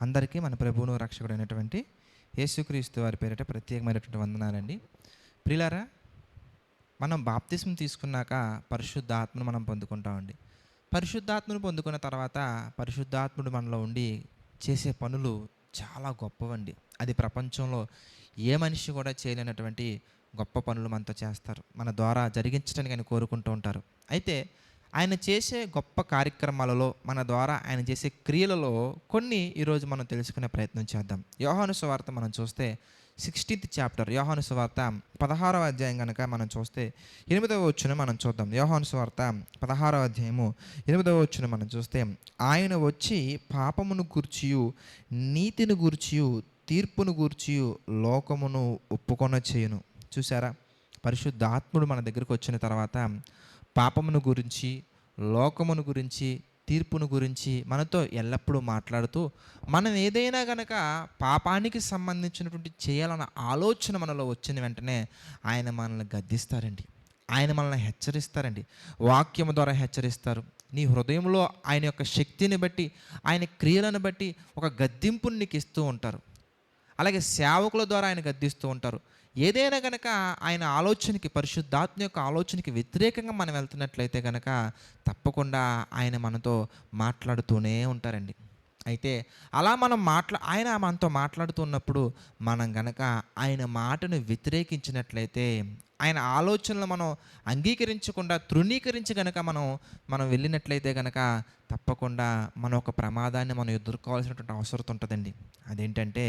అందరికీ మన ప్రభువును రక్షకుడైనటువంటి యేసుక్రీస్తు వారి పేరిట ప్రత్యేకమైనటువంటి వందనాలండి. ప్రియులారా, మనం బాప్తిస్మం తీసుకున్నాక పరిశుద్ధాత్మను మనం పొందుకుంటామండి. పరిశుద్ధాత్మను పొందుకున్న తర్వాత పరిశుద్ధాత్ముడు మనలో ఉండి చేసే పనులు చాలా గొప్పవండి. అది ప్రపంచంలో ఏ మనిషి కూడా చేయలేనటువంటి గొప్ప పనులు మనతో చేస్తారు. మన ద్వారా జరిగించడానికి ఆయన కోరుకుంటూ ఉంటారు. అయితే ఆయన చేసే గొప్ప కార్యక్రమాలలో, మన ద్వారా ఆయన చేసే క్రియలలో కొన్ని ఈరోజు మనం తెలుసుకునే ప్రయత్నం చేద్దాం. యోహాను సువార్త మనం చూస్తే 16th చాప్టర్, యోహాను సువార్త 16వ అధ్యాయం కనుక మనం చూస్తే 8వ వచనం మనం చూద్దాం. యోహాను సువార్త 16వ అధ్యాయము 8వ వచనం మనం చూస్తే, ఆయన వచ్చి పాపమును గూర్చియు నీతిని గూర్చియు తీర్పును గూర్చియు లోకమును ఒప్పుకొన చేయును. చూసారా, పరిశుద్ధాత్ముడు మన దగ్గరకు వచ్చిన తర్వాత పాపమును గురించి, లోకమును గురించి, తీర్పును గురించి మనతో ఎల్లప్పుడూ మాట్లాడుతూ, మనం ఏదైనా గనక పాపానికి సంబంధించినటువంటి చేయాలన్న ఆలోచన మనలో వచ్చిన వెంటనే ఆయన మనల్ని గద్దిస్తారండి. ఆయన మనల్ని హెచ్చరిస్తారండి. వాక్యము ద్వారా హెచ్చరిస్తారు. నీ హృదయంలో ఆయన యొక్క శక్తిని బట్టి, ఆయన క్రియలను బట్టి ఒక గద్దింపుని నీకు ఇస్తూ ఉంటారు. అలాగే సేవకుల ద్వారా ఆయన గద్దిస్తూ ఉంటారు. ఏదైనా కనుక ఆయన ఆలోచనకి, పరిశుద్ధాత్మ యొక్క ఆలోచనకి వ్యతిరేకంగా మనం వెళ్తున్నట్లయితే కనుక తప్పకుండా ఆయన మనతో మాట్లాడుతూనే ఉంటారండి. అయితే అలా మనం ఆయన మనతో మాట్లాడుతున్నప్పుడు మనం గనక ఆయన మాటను వ్యతిరేకించినట్లయితే, ఆయన ఆలోచనలు మనం అంగీకరించకుండా తృణీకరించి గనక మనం వెళ్ళినట్లయితే కనుక తప్పకుండా మనం ఒక ప్రమాదాన్ని మనం ఎదుర్కోవాల్సినటువంటి అవసరం ఉంటుందండి. అదేంటంటే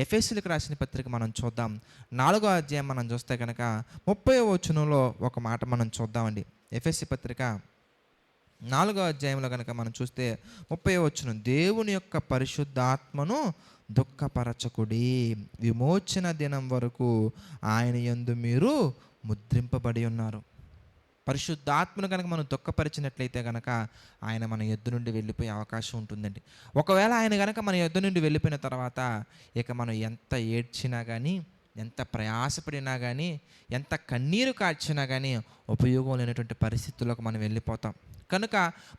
ఎఫెసీయులకు రాసిన పత్రిక మనం చూద్దాం. 4వ అధ్యాయం మనం చూస్తే కనుక 30వ వచనంలో ఒక మాట మనం చూద్దామండి. ఎఫెసీ పత్రిక 4వ అధ్యాయంలో కనుక మనం చూస్తే 30వ వచనం, దేవుని యొక్క పరిశుద్ధాత్మను దుఃఖపరచకుడి, విమోచన దినం వరకు ఆయన యందు మీరు ముద్రింపబడి ఉన్నారు. పరిశుద్ధాత్మను కనుక మనం దుఃఖపరిచినట్లయితే కనుక ఆయన మన యొద్ద నుండి వెళ్ళిపోయే అవకాశం ఉంటుందండి. ఒకవేళ ఆయన కనుక మన యొద్ద నుండి వెళ్ళిపోయిన తర్వాత ఇక మనం ఎంత ఏడ్చినా కానీ, ఎంత ప్రయాసపడినా కానీ, ఎంత కన్నీరు కార్చినా కానీ ఉపయోగం లేనటువంటి పరిస్థితుల్లోకి మనం వెళ్ళిపోతాం. కనుక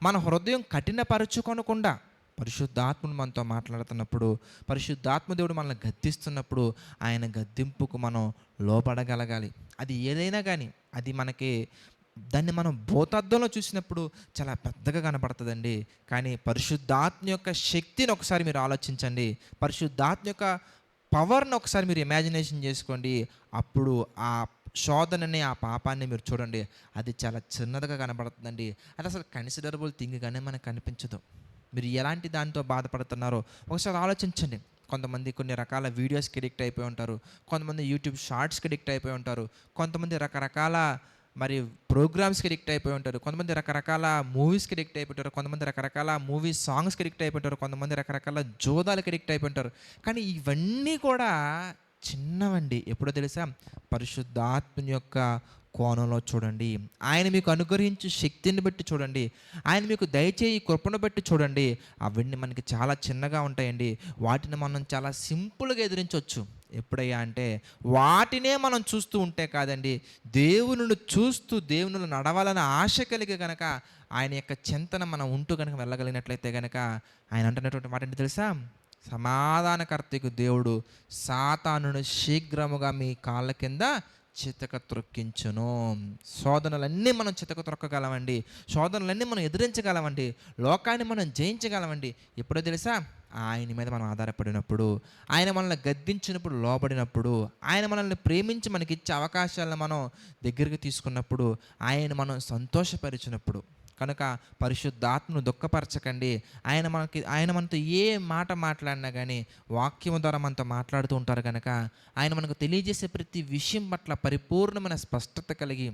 మన హృదయం కఠినపరచుకొనకుండా పరిశుద్ధాత్ముడు మనతో మాట్లాడుతున్నప్పుడు, పరిశుద్ధాత్మ దేవుడు మనల్ని గద్దిస్తున్నప్పుడు ఆయన గద్దింపుకు మనం లోపడగలగాలి. అది ఏదైనా కానీ, అది మనకి దాన్ని మనం భూతద్దంలో చూసినప్పుడు చాలా పెద్దగా కనపడుతుందండి. కానీ పరిశుద్ధాత్మ యొక్క శక్తిని ఒకసారి మీరు ఆలోచించండి. పరిశుద్ధాత్మ యొక్క పవర్ని ఒకసారి మీరు ఇమాజినేషన్ చేసుకోండి. అప్పుడు ఆ శోధనని, ఆ పాపాన్ని మీరు చూడండి, అది చాలా చిన్నదిగా కనబడుతుందండి. అది అసలు కన్సిడరబుల్ థింగ్గానే మనకు కనిపించదు. మీరు ఎలాంటి దాంతో బాధపడుతున్నారో ఒకసారి ఆలోచించండి. కొంతమంది కొన్ని రకాల వీడియోస్కి అడిక్ట్ అయిపోయి ఉంటారు. కొంతమంది యూట్యూబ్ షార్ట్స్కి అడిక్ట్ అయిపోయి ఉంటారు. కొంతమంది రకరకాల ప్రోగ్రామ్స్కి అడిక్ట్ అయిపోయి ఉంటారు. కొంతమంది రకరకాల మూవీస్కి అడిక్ట్ అయిపోతారు. కొంతమంది రకరకాల మూవీ సాంగ్స్కి అడిక్ట్ అయిపోతారు. కొంతమంది రకరకాల జోదాలకి అడిక్ట్ అయిపోయి ఉంటారు. కానీ ఇవన్నీ కూడా చిన్నవండి. ఎప్పుడో తెలుసా, పరిశుద్ధాత్మని యొక్క కోణంలో చూడండి. ఆయన మీకు అనుగ్రహించే శక్తిని బట్టి చూడండి. ఆయన మీకు దయచేయి కృపను బట్టి చూడండి. అవన్నీ మనకి చాలా చిన్నగా ఉంటాయండి. వాటిని మనం చాలా సింపుల్గా ఎదిరించవచ్చు. ఎప్పుడయ్యా అంటే వాటినే మనం చూస్తూ ఉంటే కాదండి, దేవునిని చూస్తూ దేవునిలో నడవాలని ఆశ కలిగి కనుక ఆయన యొక్క చింతన మనం ఉంటూ కనుక వెళ్ళగలిగినట్లయితే కనుక ఆయన అంటున్నటువంటి మాట ఏంటి తెలుసా, సమాధానకర్తకు దేవుడు సాతానును శీఘ్రముగా మీ కాళ్ళ కింద చితక త్రొక్కించును. శోధనలన్నీ మనం చితక త్రొక్కగలమండి. శోధనలన్నీ మనం ఎదిరించగలమండి. లోకాన్ని మనం జయించగలమండి. ఎప్పుడో తెలుసా, ఆయన మీద మనం ఆధారపడినప్పుడు, ఆయన మనల్ని గద్దించినప్పుడు లోబడినప్పుడు, ఆయన మనల్ని ప్రేమించి మనకి ఇచ్చే అవకాశాలను మనం దగ్గరికి తీసుకున్నప్పుడు, ఆయన మనం సంతోషపరిచినప్పుడు. కనుక పరిశుద్ధాత్మను దుఃఖపరచకండి. ఆయన మనతో ఏ మాట మాట్లాడినా కానీ వాక్యము ద్వారా మనతో మాట్లాడుతూ ఉంటారు. కనుక ఆయన మనకు తెలియజేసే ప్రతి విషయం పట్ల పరిపూర్ణమైన స్పష్టత కలిగి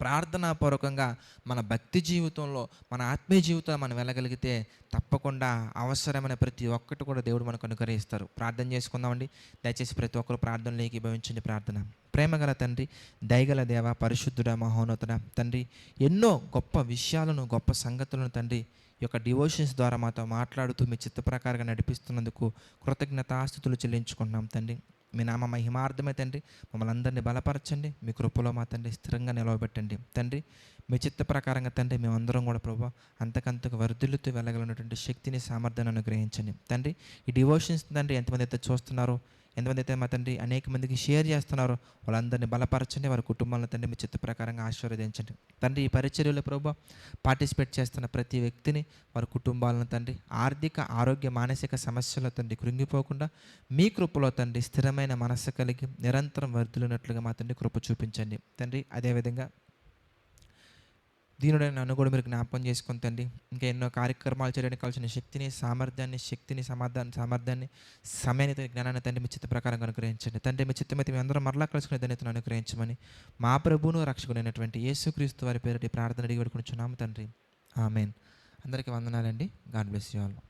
ప్రార్థనాపూర్వకంగా మన భక్తి జీవితంలో, మన ఆత్మీయ జీవితంలో మనం వెళ్ళగలిగితే తప్పకుండా అవసరమైన ప్రతి ఒక్కటి కూడా దేవుడు మనకు అనుగ్రహిస్తారు. ప్రార్థన చేసుకుందామండి. దయచేసి ప్రతి ఒక్కరు ప్రార్థనలో ఏకీభవించండి. ప్రార్థన. ప్రేమగల తండ్రి, దయగల దేవ, పరిశుద్ధుడ, మహోన్నతుడ తండ్రి, ఎన్నో గొప్ప విషయాలను, గొప్ప సంగతులను తండ్రి ఈ యొక్క డివోషన్స్ ద్వారా మాతో మాట్లాడుతూ మీ చిత్త ప్రకారంగా నడిపిస్తున్నందుకు కృతజ్ఞతాస్తుతులు చెల్లించుకుంటున్నాం తండ్రి. మీ నామ మహిమార్థమే తండ్రి. మమ్మల్ని అందరినీ బలపరచండి. మీ కృపలో మా తండ్రి స్థిరంగా నిలవబెట్టండి తండ్రి. మీ చిత్త ప్రకారంగా తండ్రి మేమందరం కూడా ప్రభా అంతకంతకు వర్ధిల్లుతూ వెళ్ళగలిగినటువంటి శక్తిని, సామర్థ్యాన్ని అనుగ్రహించండి తండ్రి. ఈ డివోషన్స్ తండ్రి ఎంతమంది అయితే చూస్తున్నారో, ఎంతమంది అయితే మా తండ్రి అనేక మందికి షేర్ చేస్తున్నారో, వాళ్ళందరినీ బలపరచండి. వారి కుటుంబాలను తండ్రి మీ చిత్త ప్రకారంగా ఆశీర్వదించండి తండ్రి. ఈ పరిచర్యలో ప్రభా పార్టిసిపేట్ చేస్తున్న ప్రతి వ్యక్తిని, వారి కుటుంబాలను తండ్రి ఆర్థిక, ఆరోగ్య, మానసిక సమస్యల తండ్రి కృంగిపోకుండా మీ కృపలో తండ్రి స్థిరమైన మనస్సు కలిగి నిరంతరం వర్ధిల్లినట్లుగా మా తండ్రి కృప చూపించండి తండ్రి. అదేవిధంగా దీనుడైన నన్ను కూడా మీరు జ్ఞాపకం చేసుకొని తండ్రి ఇంకా ఎన్నో కార్యక్రమాలు చేయడానికి కావాల్సిన శక్తిని, సామర్థ్యాన్ని, సమయాన్ని, జ్ఞానాన్ని తండ్రి మీ చిత్త ప్రకారంగా అనుగ్రహించండి తండ్రి. మీ చిత్తమైతే మేము అందరం మరలా కలుసుకునే ధన్యతను అనుగ్రహించమని మా ప్రభువును రక్షకుడైనటువంటి యేసుక్రీస్తు వారి పేరిట ప్రార్థన అడిగి వేడుకొనుచున్నాము తండ్రి. ఆమేన్. అందరికీ వందనాలండి. God bless you all.